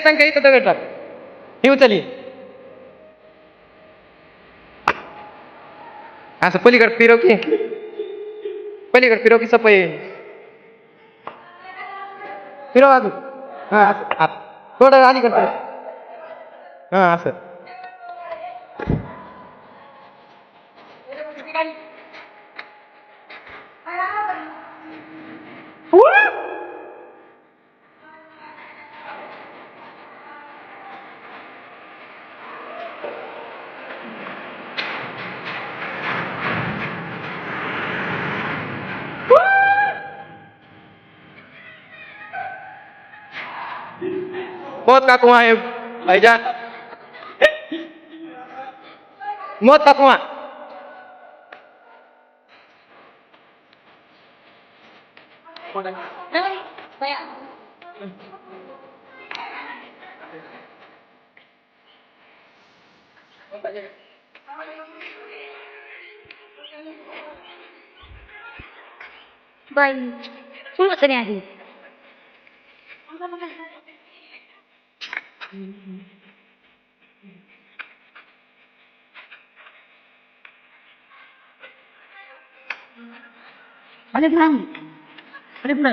सांग इथं दगड टाक ही उचली असं पलीकडे फिरव की सपय फिरव अजून हा असं थोडं अलीकडे हा असं मौत का कुआं है भाईजान मौत का कुआं बाई सुरू असं आहे अरे भांग अरे पुढे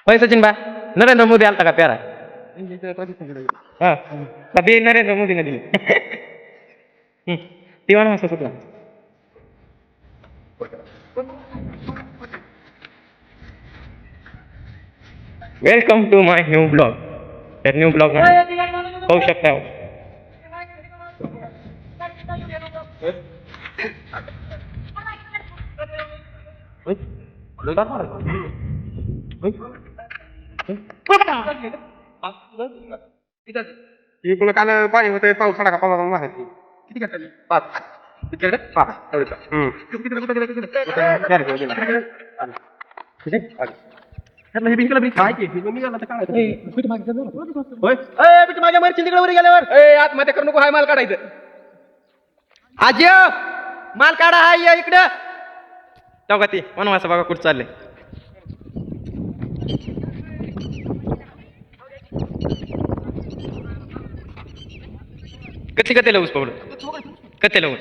होय सचिन बा नरेंद्र मोदी आलता का प्यारा हा कधी नरेंद्र मोदीने दिली ती म्हणा असं सुद्धा welcome to my new blog त्या न्यू ब्लॉग पाहू शकता इकडं काल पाणी होतं पाऊस सडा का पाऊस माहिती किती घंटे 5 5 आत्महत्या करू नको हाय माल काढायचं आज माल काढा हाय इकडं तेव्हा ती वनवासा बघा कुठं चालले कथे ऊस पवड कथे ऊस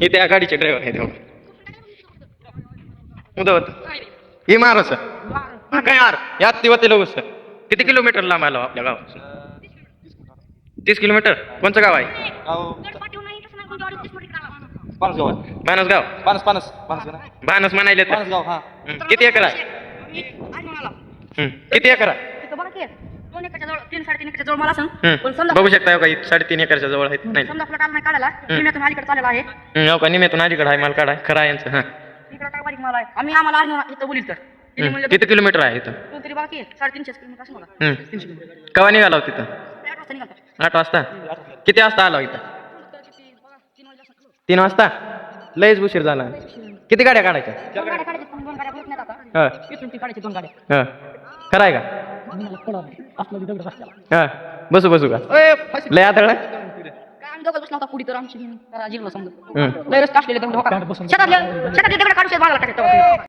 हे त्या गाडीचे ड्रायव्हर आहे तेव्हा उदवत हे मार सर काय यार यात दिवस ऊस किती किलोमीटर लांब आलो आपल्या गावात 30 किलोमीटर कोणचं गाव आहे मानसगाव भानस म्हणायले किती एकर आहे किती एकर आहे बघू शकता काही 3.5 एकरच्या जवळ आहेत नाही हो का निम्यातून अलीकडे आहे माल काढा खरा यांचं हा किती किलोमीटर आहे इथं कवा निघाला तिथं 8 वाजता किती वाजता आला इथं 3 वाजता लयच उशीर झाला किती गाड्या काढायच्या खरं आहे का बसू का लय आता पुढे तर आमची